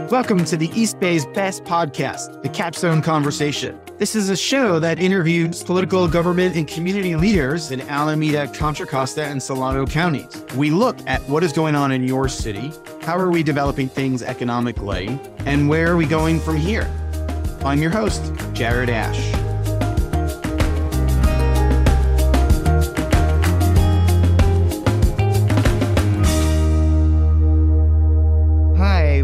Welcome to the East Bay's best podcast, The Capstone Conversation. This is a show that interviews political, government, and community leaders in Alameda, Contra Costa, and Solano counties. We look at what is going on in your city, how are we developing things economically, and where are we going from here? I'm your host, Jared Ash.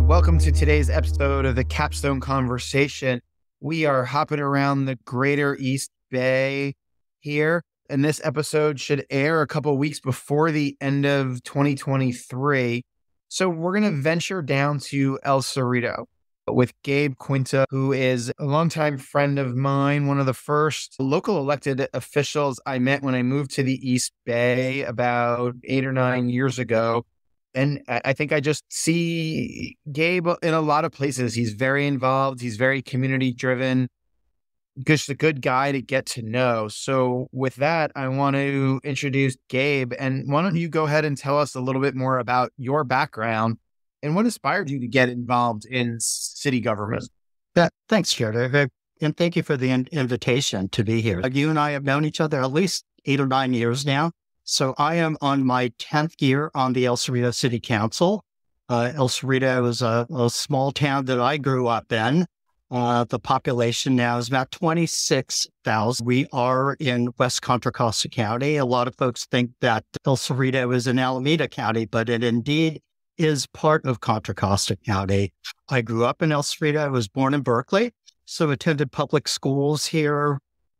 Welcome to today's episode of the Capstone Conversation. We are hopping around the greater East Bay here, and this episode should air a couple weeks before the end of 2023. So we're going to venture down to El Cerrito with Gabe Quinto, who is a longtime friend of mine, one of the first local elected officials I met when I moved to the East Bay about 8 or 9 years ago. And I think I just see Gabe in a lot of places. He's very involved. He's very community driven. Just a good guy to get to know. So with that, I want to introduce Gabe. And why don't you go ahead and tell us a little bit more about your background and what inspired you to get involved in city government? Thanks, Jared. And thank you for the invitation to be here. You and I have known each other at least 8 or 9 years now. So I am on my 10th year on the El Cerrito City Council. El Cerrito is a small town that I grew up in. The population now is about 26,000. We are in West Contra Costa County. A lot of folks think that El Cerrito is in Alameda County, but it indeed is part of Contra Costa County. I grew up in El Cerrito. I was born in Berkeley, so attended public schools here.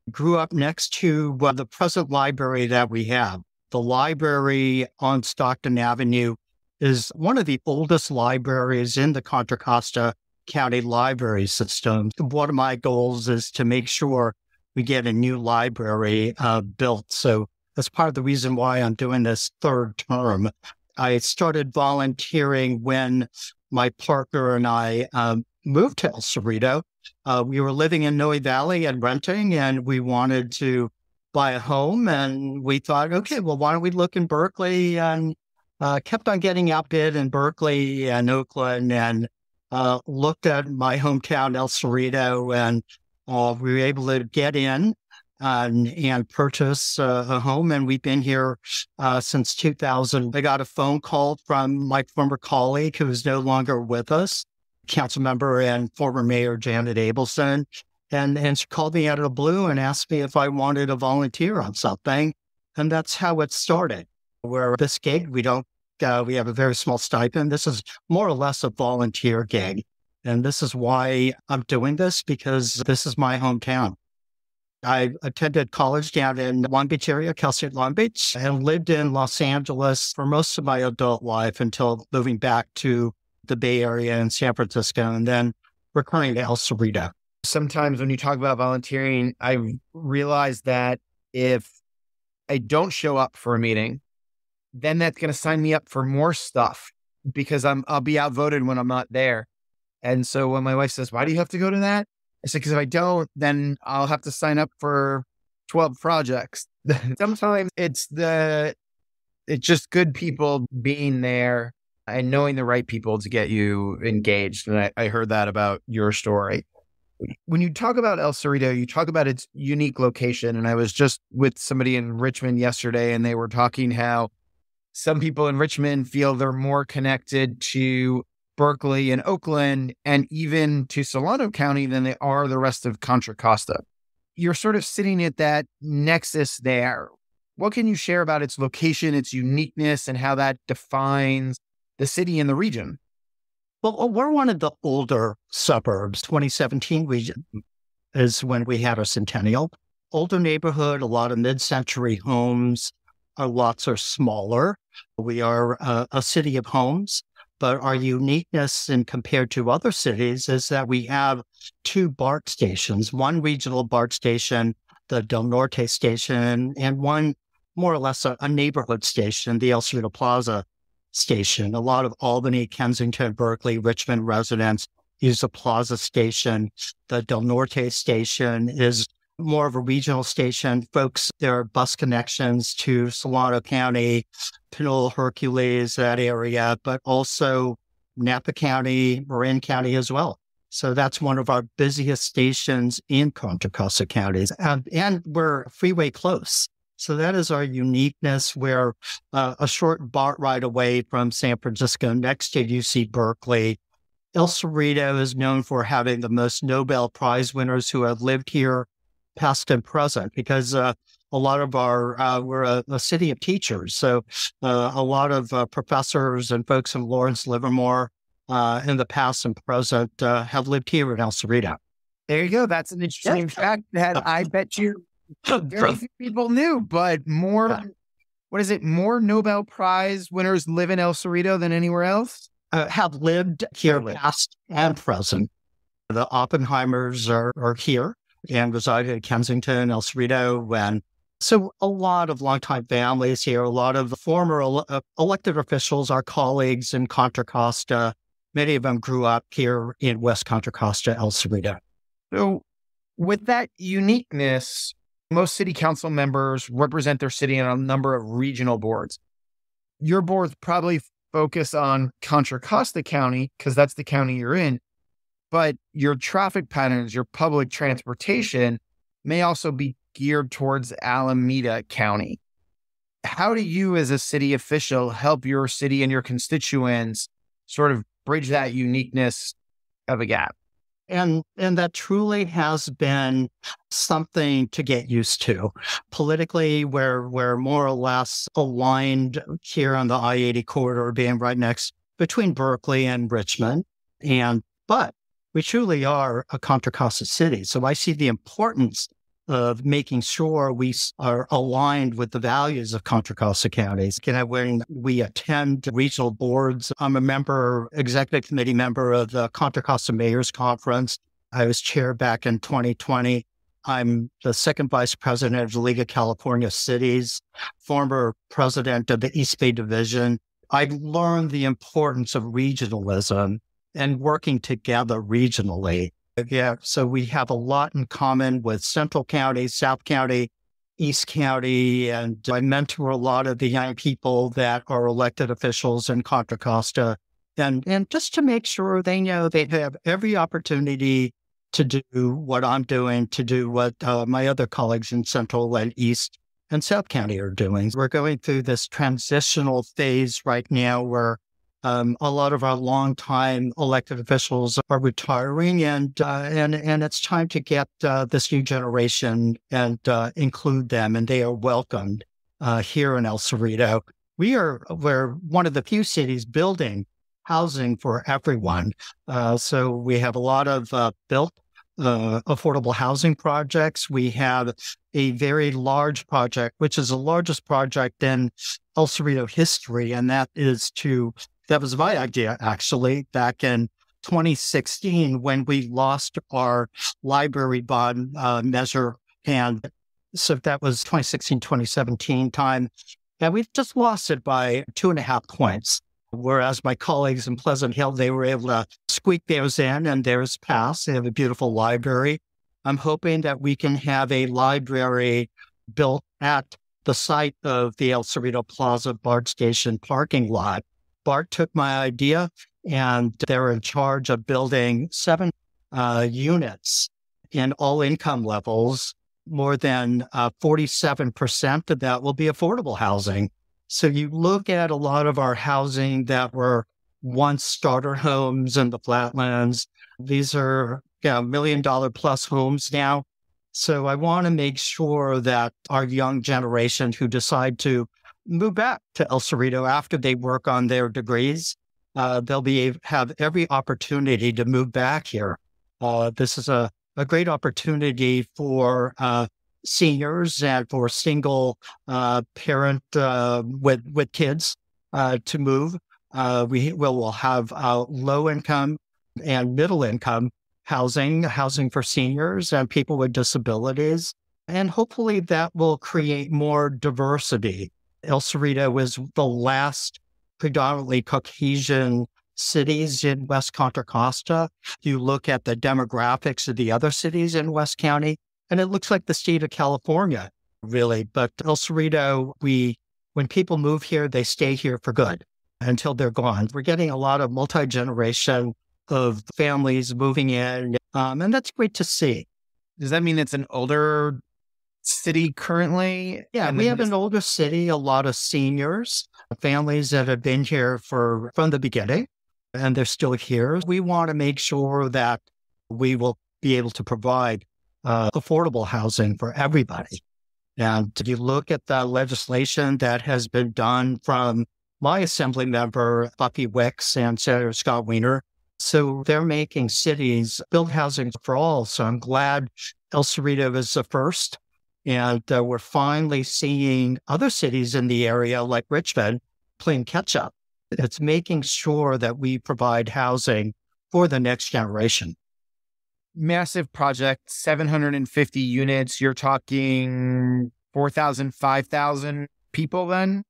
Grew up next to the present library that we have. The library on Stockton Avenue is one of the oldest libraries in the Contra Costa County library system. One of my goals is to make sure we get a new library built. So that's part of the reason why I'm doing this third term. I started volunteering when my partner and I moved to El Cerrito. We were living in Noe Valley and renting, and we wanted to buy a home, and we thought, okay, well, why don't we look in Berkeley? And kept on getting outbid in Berkeley and Oakland, and looked at my hometown, El Cerrito, and we were able to get in and purchase a home, and we've been here since 2000. I got a phone call from my former colleague who is no longer with us, Councilmember and former Mayor Janet Abelson. And she called me out of the blue and asked me if I wanted to volunteer on something. And that's how it started. Where this gig, we have a very small stipend. This is more or less a volunteer gig. And this is why I'm doing this, because this is my hometown. I attended college down in Long Beach area, Cal State Long Beach, and lived in Los Angeles for most of my adult life until moving back to the Bay Area in San Francisco, and then returning to El Cerrito. Sometimes when you talk about volunteering, I realize that if I don't show up for a meeting, then that's going to sign me up for more stuff because I'll be outvoted when I'm not there. And so when my wife says, "Why do you have to go to that?" I said, because if I don't, then I'll have to sign up for 12 projects. Sometimes it's just good people being there and knowing the right people to get you engaged. And I heard that about your story. When you talk about El Cerrito, you talk about its unique location. And I was just with somebody in Richmond yesterday, and they were talking how some people in Richmond feel they're more connected to Berkeley and Oakland and even to Solano County than they are the rest of Contra Costa. You're sort of sitting at that nexus there. What can you share about its location, its uniqueness, and how that defines the city and the region? Well, we're one of the older suburbs. 2017 is when we had our centennial. Older neighborhood, a lot of mid-century homes. Our lots are smaller. We are a city of homes, but our uniqueness in compared to other cities is that we have 2 BART stations, one regional BART station, the Del Norte station, and one more or less a neighborhood station, the El Cerrito Plaza station. A lot of Albany, Kensington, Berkeley, Richmond residents use the Plaza station. The Del Norte station is more of a regional station. Folks, there are bus connections to Solano County, Pinole, Hercules, that area, but also Napa County, Marin County as well. So that's one of our busiest stations in Contra Costa counties, and we're freeway close. So that is our uniqueness. We're a short BART ride away from San Francisco, next to UC Berkeley. El Cerrito is known for having the most Nobel Prize winners who have lived here, past and present, because a lot of we're a city of teachers. So a lot of professors and folks from Lawrence Livermore in the past and present have lived here in El Cerrito. There you go. That's an interesting fact that I bet you very few people knew, but more, what is it? More Nobel Prize winners live in El Cerrito than anywhere else? Have lived here past and present. The Oppenheimers are here and reside in Kensington, El Cerrito, and so a lot of longtime families here, a lot of former elected officials, our colleagues in Contra Costa. Many of them grew up here in West Contra Costa, El Cerrito. So with that uniqueness, most city council members represent their city on a number of regional boards. Your boards probably focus on Contra Costa County because that's the county you're in, but your traffic patterns, your public transportation may also be geared towards Alameda County. How do you as a city official help your city and your constituents sort of bridge that uniqueness of a gap? And that truly has been something to get used to. Politically, we're more or less aligned here on the I-80 corridor, being right next between Berkeley and Richmond. But we truly are a Contra Costa city. So I see the importance of making sure we are aligned with the values of Contra Costa counties. When we attend regional boards, I'm a executive committee member of the Contra Costa Mayors Conference. I was chair back in 2020. I'm the second vice president of the League of California Cities, former president of the East Bay Division. I've learned the importance of regionalism and working together regionally. Yeah, so we have a lot in common with Central County, South County, East County, and I mentor a lot of the young people that are elected officials in Contra Costa, and just to make sure they know they have every opportunity to do what I'm doing, to do what my other colleagues in Central and East and South County are doing. We're going through this transitional phase right now where a lot of our longtime elected officials are retiring, and it's time to get this new generation and include them, and they are welcomed here in El Cerrito. We're one of the few cities building housing for everyone. So we have a lot of built affordable housing projects. We have a very large project, which is the largest project in El Cerrito history, and that was my idea, actually, back in 2016 when we lost our library bond measure. And so that was 2016, 2017 time. And we've just lost it by 2.5 points. Whereas my colleagues in Pleasant Hill, they were able to squeak theirs in and theirs passed. They have a beautiful library. I'm hoping that we can have a library built at the site of the El Cerrito Plaza BART station parking lot. BART took my idea, and they're in charge of building 7 units in all income levels. More than 47% of that will be affordable housing. So you look at a lot of our housing that were once starter homes in the flatlands. These are $1 million plus homes now. So I want to make sure that our young generation who decide to move back to El Cerrito after they work on their degrees, they'll have every opportunity to move back here. This is a great opportunity for seniors and for single parent with kids to move. We will have low income and middle income housing for seniors and people with disabilities, and hopefully that will create more diversity. El Cerrito is the last predominantly Caucasian cities in West Contra Costa. You look at the demographics of the other cities in West County, and it looks like the state of California, really. But El Cerrito, when people move here, they stay here for good. until they're gone. We're getting a lot of multi-generation of families moving in, and that's great to see. Does that mean it's an older city currently? Yeah, And we then have an older city, a lot of seniors, families that have been here from the beginning, and they're still here. We want to make sure that we will be able to provide affordable housing for everybody. And if you look at the legislation that has been done from my assembly member, Bucky Wicks, and Senator Scott Wiener, so they're making cities build housing for all. So I'm glad El Cerrito is the first. And we're finally seeing other cities in the area like Richmond playing catch up. It's making sure that we provide housing for the next generation. massive project, 750 units. You're talking 4,000, 5,000 people then?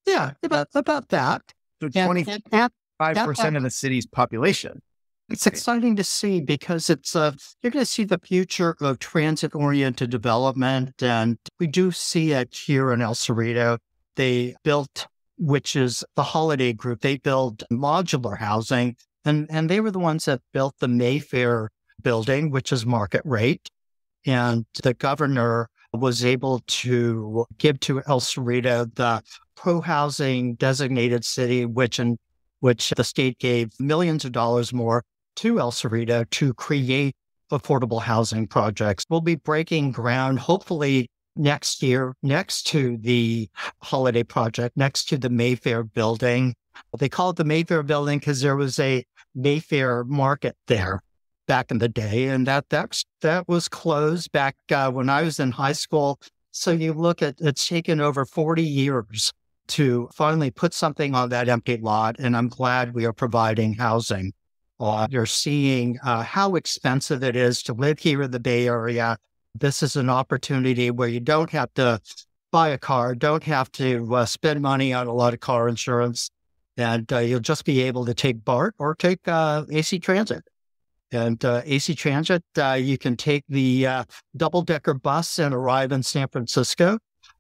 Yeah, about that. So And 25% of the city's population. it's exciting to see because you're going to see the future of transit-oriented development, and we do see it here in El Cerrito. They built, which is the Holiday Group, they built modular housing, and they were the ones that built the Mayfair building, which is market rate. And the governor was able to give to El Cerrito the pro-housing designated city, which the state gave millions of dollars more to El Cerrito to create affordable housing projects. We'll be breaking ground hopefully next year next to the Holiday Project, next to the Mayfair building. They call it the Mayfair building because there was a Mayfair market there back in the day, and that was closed back when I was in high school. So you look at it's taken over 40 years to finally put something on that empty lot, and I'm glad we are providing housing. You're seeing how expensive it is to live here in the Bay Area. This is an opportunity where you don't have to buy a car, don't have to spend money on a lot of car insurance, and you'll just be able to take BART or take AC Transit. And AC Transit, you can take the double-decker bus and arrive in San Francisco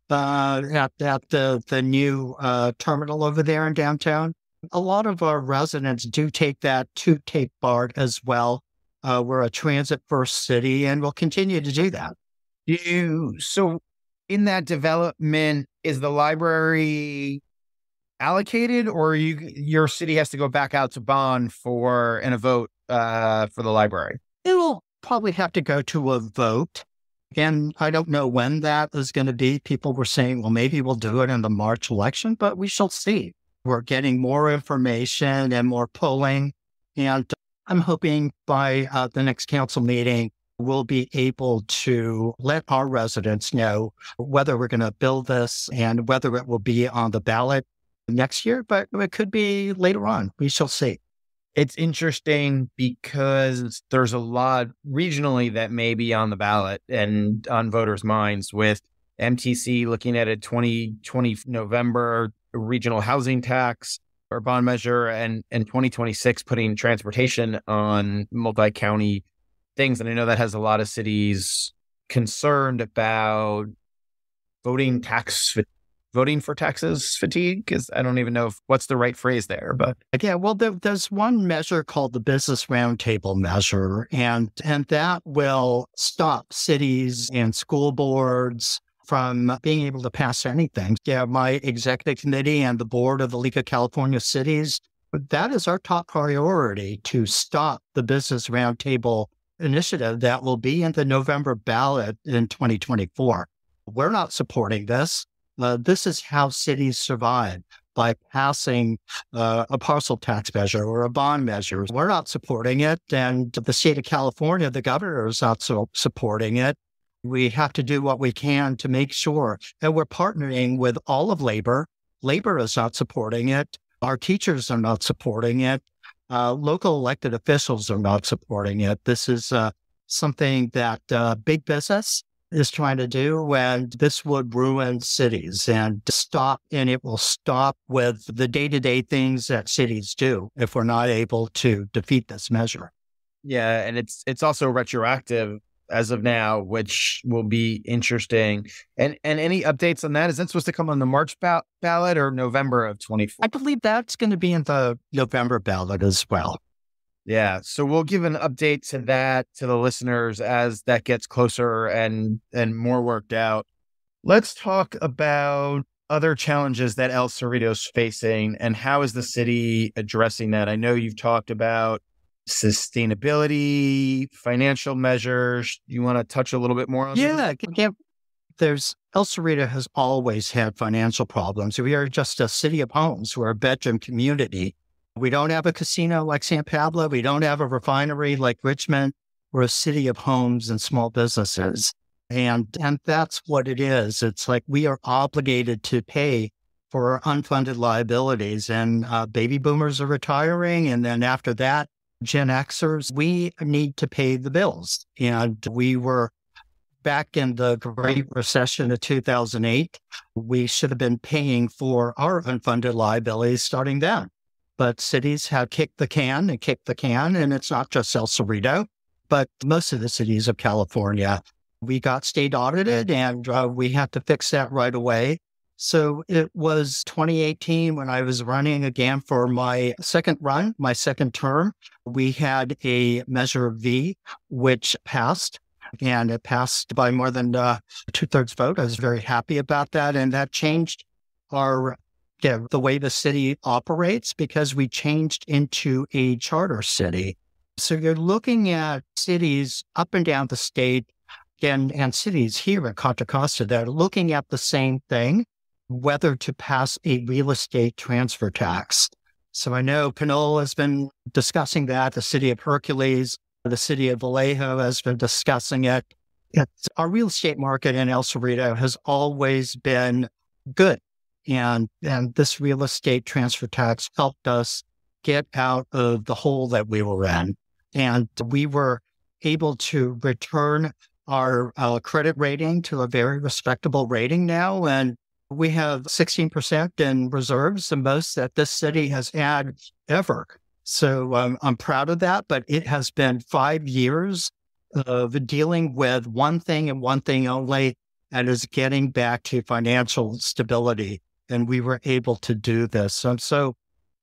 at the new terminal over there in downtown. A lot of our residents do take that to take BART as well. We're a transit-first city, and we'll continue to do that. So in that development, is the library allocated, or your city has to go back out to bond and a vote for the library? It will probably have to go to a vote. Again, I don't know when that is going to be. People were saying, well, maybe we'll do it in the March election, but we shall see. We're getting more information and more polling, and I'm hoping by the next council meeting, we'll be able to let our residents know whether we're going to build this and whether it will be on the ballot next year, but it could be later on. We shall see. It's interesting because there's a lot regionally that may be on the ballot and on voters' minds, with MTC looking at a 2020 November regional housing tax or bond measure, and 2026 putting transportation on multi-county things. And I know that has a lot of cities concerned about voting for taxes fatigue, because I don't even know what's the right phrase there. But yeah, well, there's one measure called the Business Roundtable measure, and that will stop cities and school boards from being able to pass anything. Yeah, my executive committee and the board of the League of California Cities, that is our top priority, to stop the Business Roundtable initiative that will be in the November ballot in 2024. We're not supporting this. This is how cities survive, by passing a parcel tax measure or a bond measure. We're not supporting it, and the state of California, the governor, is not supporting it. We have to do what we can to make sure, and we're partnering with all of labor. Labor is not supporting it. Our teachers are not supporting it. Local elected officials are not supporting it. This is something that big business is trying to do, and this would ruin cities and it will stop with the day-to-day things that cities do if we're not able to defeat this measure. yeah, and it's also retroactive as of now, which will be interesting. And any updates on that? Is that supposed to come on the March ballot or November of 24? I believe that's going to be in the November ballot as well. Yeah. So we'll give an update to that to the listeners as that gets closer and more worked out. Let's talk about other challenges that El Cerrito's facing and how is the city addressing that? I know you've talked about sustainability, financial measures. You want to touch a little bit more on that? Yeah. El Cerrito has always had financial problems. We are just a city of homes. We're a bedroom community. We don't have a casino like San Pablo. We don't have a refinery like Richmond. We're a city of homes and small businesses. And that's what it is. It's like we are obligated to pay for our unfunded liabilities. And baby boomers are retiring. And then after that, Gen Xers, we need to pay the bills. And we were back in the Great Recession of 2008. We should have been paying for our unfunded liabilities starting then. But cities have kicked the can. And it's not just El Cerrito, but most of the cities of California. We got state audited and we had to fix that right away. So it was 2018 when I was running again for my second term. We had a Measure V, which passed, and it passed by more than 2/3 vote. I was very happy about that. And that changed the way the city operates because we changed into a charter city. So you're looking at cities up and down the state and cities here at Contra Costa that are looking at the same thing, whether to pass a real estate transfer tax. So I know Pinole has been discussing that. The city of Hercules, the city of Vallejo has been discussing it. Our real estate market in El Cerrito has always been good. And this real estate transfer tax helped us get out of the hole that we were in. And we were able to return our credit rating to a very respectable rating now. And we have 16% in reserves, the most that this city has had ever. So I'm proud of that, but it has been 5 years of dealing with one thing and one thing only, and is getting back to financial stability. And we were able to do this. So I'm so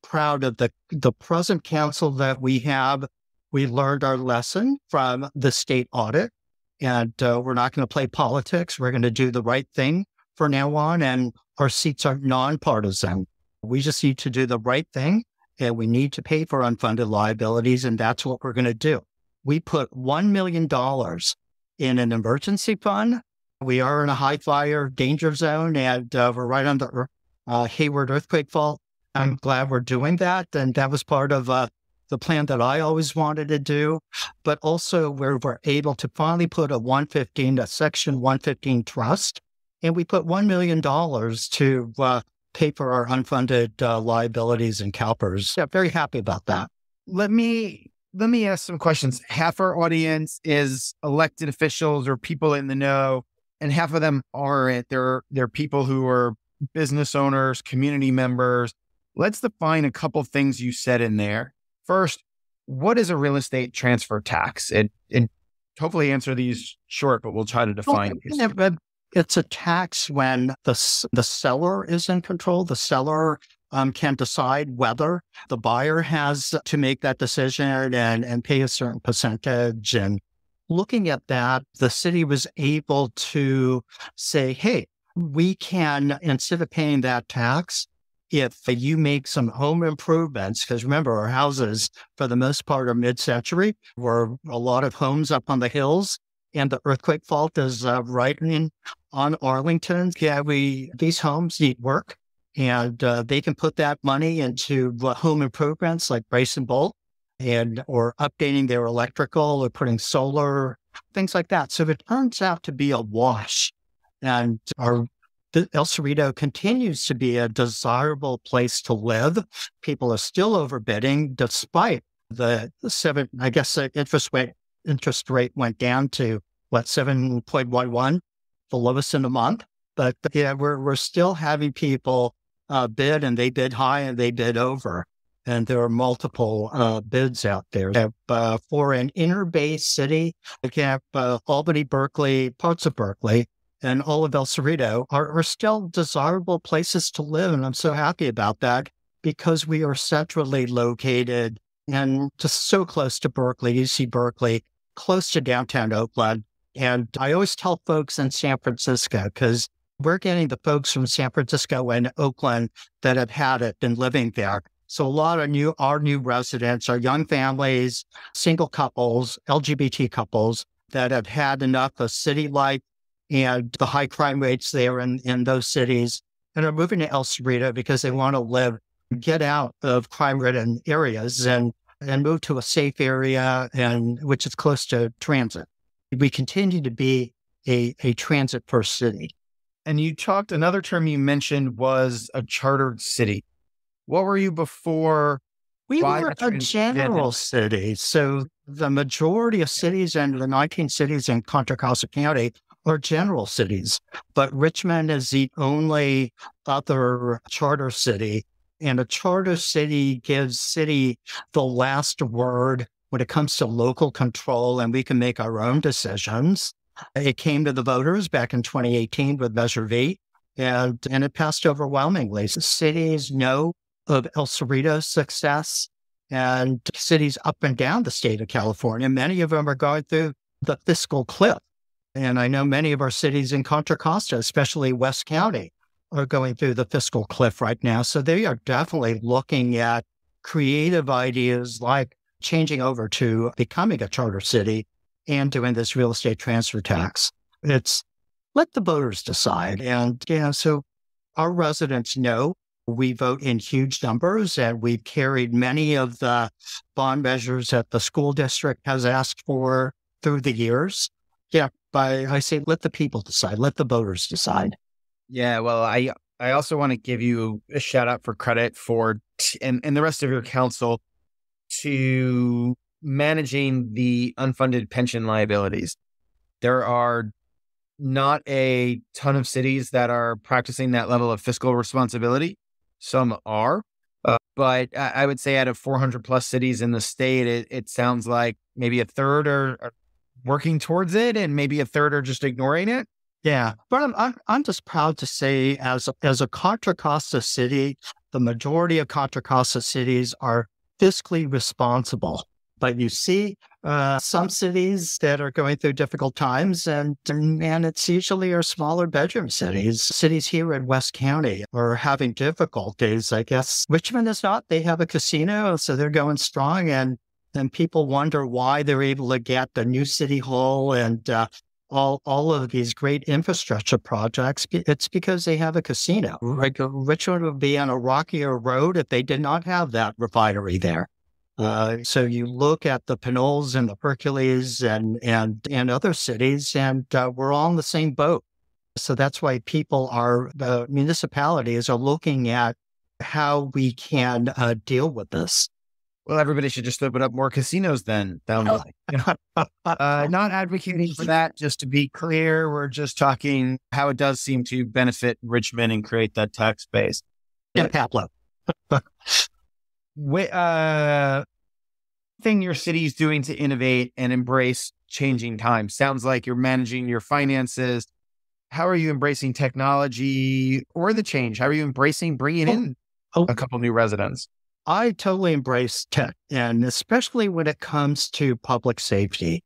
proud of the present council that we have. We learned our lesson from the state audit, and we're not going to play politics. We're going to do the right thing for now on, and our seats are nonpartisan. We just need to do the right thing, and we need to pay for unfunded liabilities, and that's what we're going to do. We put $1 million in an emergency fund. We are in a high fire danger zone, and we're right on the Hayward earthquake fault. I'm glad we're doing that, and that was part of the plan that I always wanted to do, but also where we're able to finally put a Section 115 trust, and we put $1 million to pay for our unfunded liabilities and CalPERS. Yeah, very happy about that. Let me ask some questions. Half our audience is elected officials or people in the know, and half of them aren't. They're people who are business owners, community members. Let's define a couple things you said in there. First, what is a real estate transfer tax? And hopefully answer these short, but we'll try to define it. It's a tax when the seller is in control. The seller can decide whether the buyer has to make that decision and pay a certain percentage. And looking at that, the city was able to say, hey, we can, instead of paying that tax, if you make some home improvements, because remember, our houses, for the most part, are mid-century, were a lot of homes up on the hills, and the earthquake fault is right on Arlington. Yeah, these homes need work, and they can put that money into home improvements like brace and bolt, or updating their electrical or putting solar, things like that. So it turns out to be a wash. And El Cerrito continues to be a desirable place to live. People are still overbidding despite the interest rate went down to 7.11, the lowest in a month. But yeah, we're still having people bid, and they bid high and they bid over. and there are multiple bids out there. For an inner bay city, like you have Albany, Berkeley, parts of Berkeley, and all of El Cerrito are still desirable places to live. And I'm so happy about that because we are centrally located and just so close to Berkeley, UC Berkeley, close to downtown Oakland. And I always tell folks in San Francisco, because we're getting the folks from San Francisco and Oakland that have had it, been living there. So a lot of our new residents are young families, single couples, LGBT couples that have had enough of city life and the high crime rates there in those cities and are moving to El Cerrito because they want to get out of crime-ridden areas and move to a safe area and which is close to transit. We continue to be a transit-first city. And another term you mentioned was a chartered city. What were you before? We were a general city. So the majority of cities and the 19 cities in Contra Costa County are general cities. But Richmond is the only other charter city. And a charter city gives city the last word when it comes to local control, and we can make our own decisions. It came to the voters back in 2018 with Measure V, and it passed overwhelmingly. Cities know of El Cerrito's success, and cities up and down the state of California, many of them are going through the fiscal cliff. And I know many of our cities in Contra Costa, especially West County, are going through the fiscal cliff right now. So they are definitely looking at creative ideas like changing over to becoming a charter city and doing this real estate transfer tax. It's let the voters decide. And so our residents know we vote in huge numbers, and we've carried many of the bond measures that the school district has asked for through the years. I say, let the people decide, let the voters decide. Yeah, well, I also want to give you a shout out for credit for, and the rest of your council, to managing the unfunded pension liabilities. There are not a ton of cities that are practicing that level of fiscal responsibility. Some are, but I would say out of 400 plus cities in the state, it sounds like maybe a third are working towards it and maybe a third are just ignoring it. Yeah, but I'm just proud to say as a Contra Costa city, the majority of Contra Costa cities are fiscally responsible. But you see some cities that are going through difficult times, and it's usually our smaller bedroom cities. Cities here in West County are having difficulties. I guess Richmond is not. They have a casino, so they're going strong, and people wonder why they're able to get the new city hall and all of these great infrastructure projects. It's because they have a casino. Like Richmond would be on a rockier road if they did not have that refinery there. So you look at the Pinols and the Hercules and other cities, and we're all in the same boat. So that's why the municipalities are looking at how we can deal with this. Well, everybody should just open up more casinos then. Not advocating for that, just to be clear. We're just talking how it does seem to benefit Richmond and create that tax base. Yeah, Pablo. Thing your city is doing to innovate and embrace changing times. Sounds like you're managing your finances. How are you embracing technology or the change? How are you embracing bringing in a couple new residents? I totally embrace tech, and especially when it comes to public safety.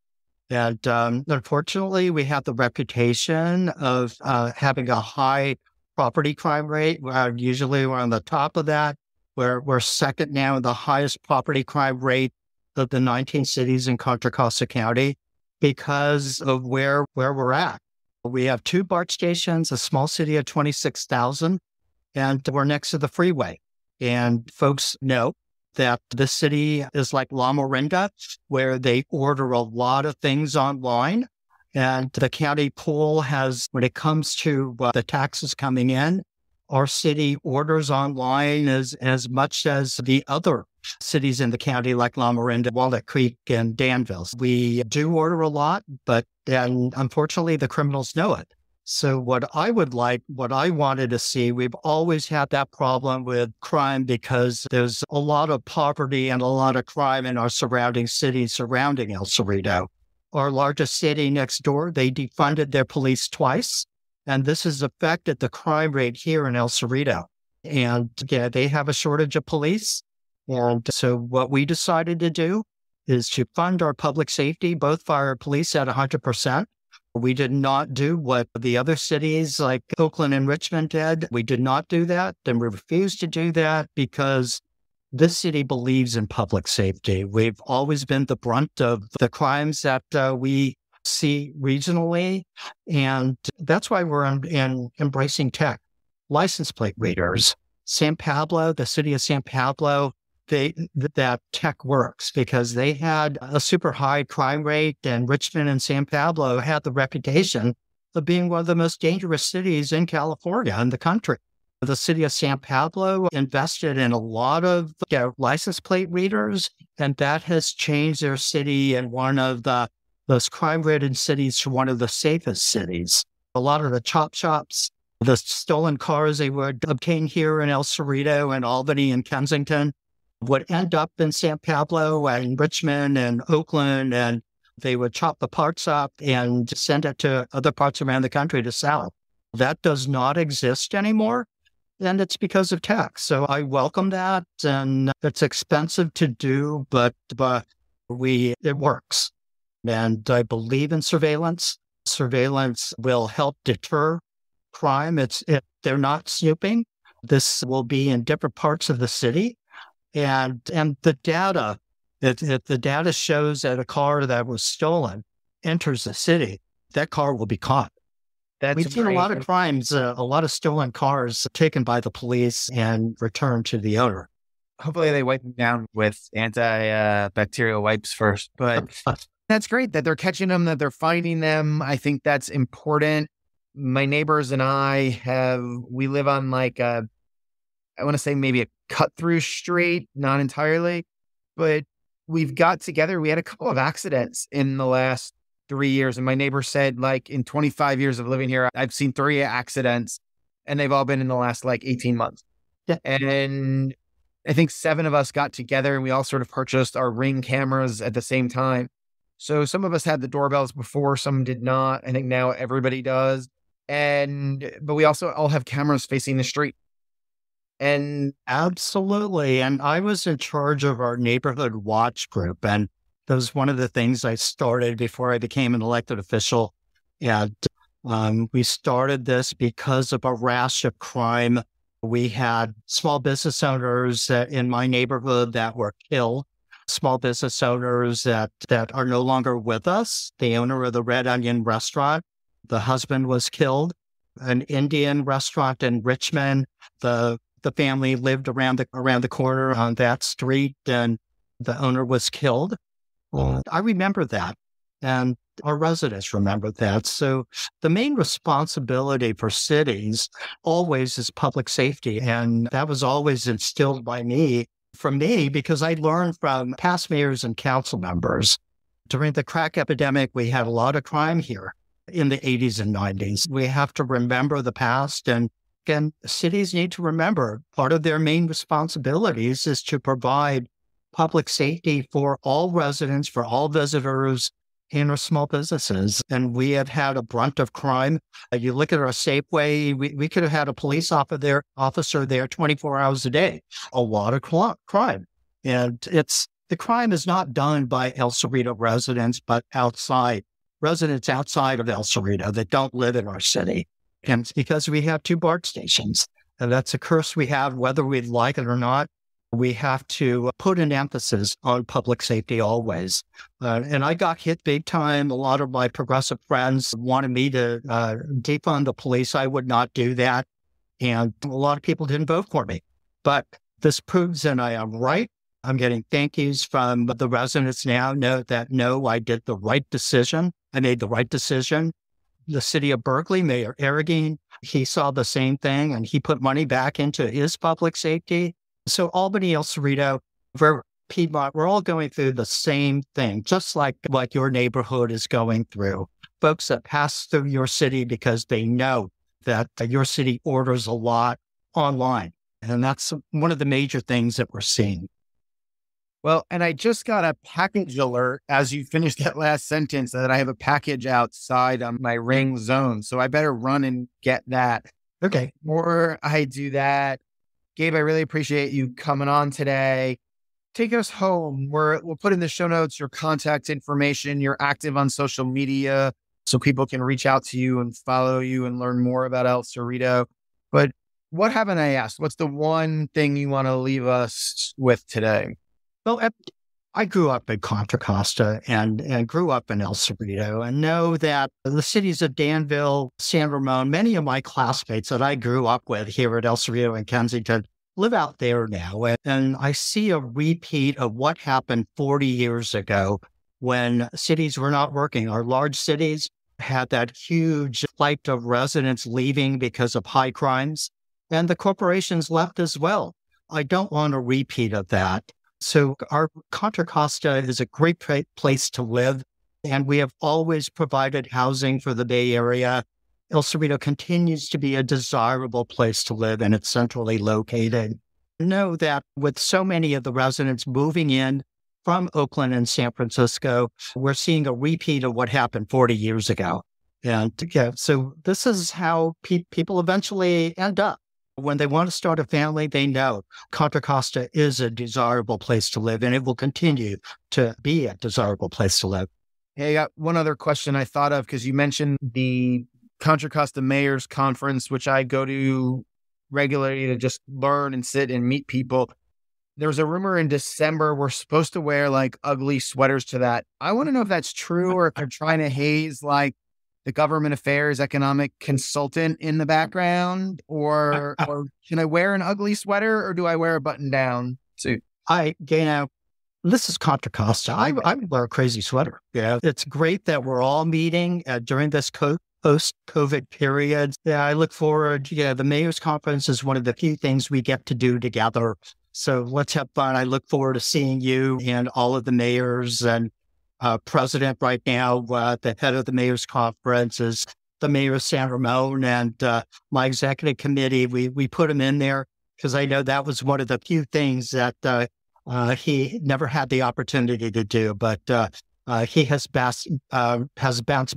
And unfortunately, we have the reputation of having a high property crime rate. Usually we're on the top of that. We're second now in the highest property crime rate of the 19 cities in Contra Costa County because of where we're at. We have 2 BART stations, a small city of 26,000, and we're next to the freeway. And folks know that this city is like La Miranda, where they order a lot of things online. And the county pool has, when it comes to the taxes coming in, our city orders online as much as the other cities in the county, like La Miranda, Walnut Creek, and Danville. We do order a lot, but then unfortunately the criminals know it. So what I wanted to see, we've always had that problem with crime because there's a lot of poverty and a lot of crime in our surrounding cities surrounding El Cerrito. Our largest city next door, they defunded their police twice, and this has affected the crime rate here in El Cerrito. And yeah, they have a shortage of police. And so what we decided to do is to fund our public safety, both fire and police, at 100%. We did not do what the other cities like Oakland and Richmond did. We did not do that. And we refused to do that because this city believes in public safety. We've always been the brunt of the crimes that we see regionally. And that's why we're embracing tech. License plate readers. San Pablo, the city of San Pablo, that tech works because they had a super high crime rate, and Richmond and San Pablo had the reputation of being one of the most dangerous cities in California and the country. The city of San Pablo invested in a lot of license plate readers, and that has changed their city in one of the most crime-rated cities to one of the safest cities. A lot of the chop shops, the stolen cars they would obtain here in El Cerrito and Albany and Kensington would end up in San Pablo and Richmond and Oakland, and they would chop the parts up and send it to other parts around the country to sell. That does not exist anymore, and it's because of tech. So I welcome that, and it's expensive to do, but it works. And I believe in surveillance. Surveillance will help deter crime. They're not snooping. This will be in different parts of the city. And the data, if the data shows that a car that was stolen enters the city, that car will be caught. We've seen a lot of crimes, a lot of stolen cars taken by the police and returned to the owner. Hopefully they wipe them down with antibacterial wipes first. But that's great that they're catching them, that they're finding them. I think that's important. My neighbors and we live on I want to say maybe a cut-through street, not entirely, but we've got together. We had a couple of accidents in the last 3 years. And my neighbor said, in 25 years of living here, I've seen 3 accidents, and they've all been in the last 18 months. Yeah. And I think 7 of us got together and we all sort of purchased our Ring cameras at the same time. So some of us had the doorbells before, some did not. I think now everybody does. But we also all have cameras facing the street. And absolutely. And I was in charge of our neighborhood watch group. And that was one of the things I started before I became an elected official. And we started this because of a rash of crime. We had small business owners in my neighborhood that were killed, small business owners that are no longer with us. The owner of the Red Onion restaurant, the husband was killed. An Indian restaurant in Richmond, the family lived around the corner on that street, and the owner was killed. I remember that, and our residents remember that. So the main responsibility for cities always is public safety, and that was always instilled by me, because I learned from past mayors and council members. During the crack epidemic, we had a lot of crime here in the 80s and 90s. We have to remember the past, and again, cities need to remember part of their main responsibilities is to provide public safety for all residents, for all visitors, and our small businesses. And we have had a brunt of crime. You look at our Safeway, we could have had a police officer there 24 hours a day. A lot of crime. And the crime is not done by El Cerrito residents, but residents outside of El Cerrito that don't live in our city. And it's because we have 2 BART stations. And that's a curse we have, whether we like it or not. We have to put an emphasis on public safety always. And I got hit big time. A lot of my progressive friends wanted me to defund the police. I would not do that. And a lot of people didn't vote for me. But this proves that I am right. I'm getting thank yous from the residents now. I did the right decision. I made the right decision. The city of Berkeley, Mayor Arreguín, he saw the same thing, and he put money back into his public safety. So Albany, El Cerrito, Piedmont, we're all going through the same thing, just like what your neighborhood is going through. folks that pass through your city because they know that your city orders a lot online. And that's one of the major things that we're seeing. Well, and I just got a package alert as you finished that last sentence that I have a package outside on my ring zone. So I better run and get that. Okay. Before I do that, Gabe, I really appreciate you coming on today. Take us home. We'll put in the show notes your contact information. You're active on social media so people can reach out to you and follow you and learn more about El Cerrito. But what haven't I asked? What's the one thing you want to leave us with today? Well, I grew up in Contra Costa and grew up in El Cerrito and know that the cities of Danville, San Ramon, many of my classmates that I grew up with here at El Cerrito and Kensington live out there now. And I see a repeat of what happened 40 years ago when cities were not working. Our large cities had that huge flight of residents leaving because of high crimes, and the corporations left as well. I don't want a repeat of that. So our Contra Costa is a great place to live, and we have always provided housing for the Bay Area. El Cerrito continues to be a desirable place to live, and it's centrally located. Know that with so many of the residents moving in from Oakland and San Francisco, we're seeing a repeat of what happened 40 years ago. And yeah, so this is how people eventually end up. When they want to start a family, they know Contra Costa is a desirable place to live, and it will continue to be a desirable place to live. Hey, I got one other question I thought of because you mentioned the Contra Costa Mayor's Conference, which I go to regularly to just learn and sit and meet people. There's a rumor in December we're supposed to wear like ugly sweaters to that. I want to know if that's true or if they're trying to haze like the government affairs economic consultant in the background, or can I wear an ugly sweater or do I wear a button down suit? This is Contra Costa. I would wear a crazy sweater. Yeah, it's great that we're all meeting during this post-COVID period. Yeah, I look forward. Yeah, the Mayor's Conference is one of the few things we get to do together. So let's have fun. I look forward to seeing you and all of the mayors and president right now. The head of the Mayor's Conference is the mayor of San Ramon, and my executive committee. We put him in there because I know that was one of the few things that he never had the opportunity to do. But he has bounced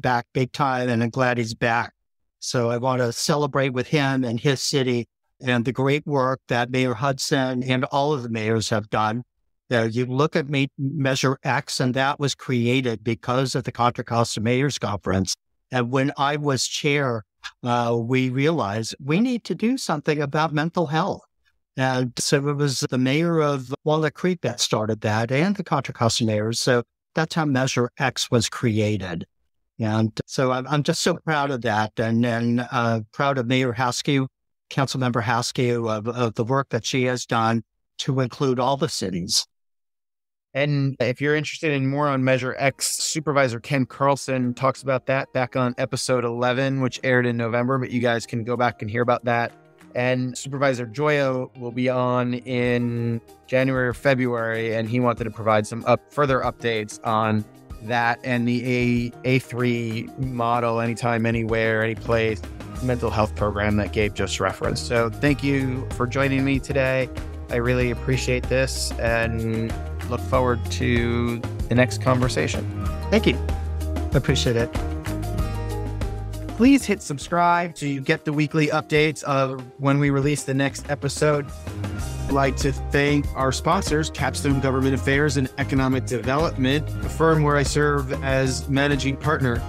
back big time, and I'm glad he's back. So I want to celebrate with him and his city and the great work that Mayor Hudson and all of the mayors have done. You look at Measure X, and that was created because of the Contra Costa Mayor's Conference. And when I was chair, we realized we need to do something about mental health. And so it was the mayor of Walnut Creek that started that, and the Contra Costa mayors. So that's how Measure X was created. And so I'm just so proud of that, and proud of Mayor Haskew, Councilmember Haskew, of the work that she has done to include all the cities. And if you're interested in more on Measure X, Supervisor Ken Carlson talks about that back on episode 11, which aired in November, but you guys can go back and hear about that. And Supervisor Joyo will be on in January or February, and he wanted to provide some further updates on that and the A3 model, anytime, anywhere, any place, mental health program that Gabe just referenced. So thank you for joining me today. I really appreciate this and look forward to the next conversation. Thank you. I appreciate it. Please hit subscribe so you get the weekly updates of when we release the next episode. I'd like to thank our sponsors, Capstone Government Affairs and Economic Development, a firm where I serve as managing partner.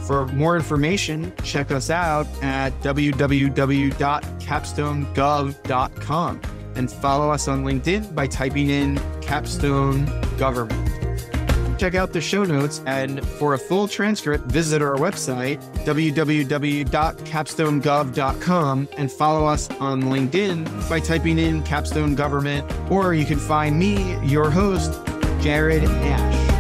For more information, check us out at www.capstonegov.com and follow us on LinkedIn by typing in Capstone Government. Check out the show notes, and for a full transcript, visit our website, www.capstonegov.com, and follow us on LinkedIn by typing in Capstone Government, or you can find me, your host, Jared Ash.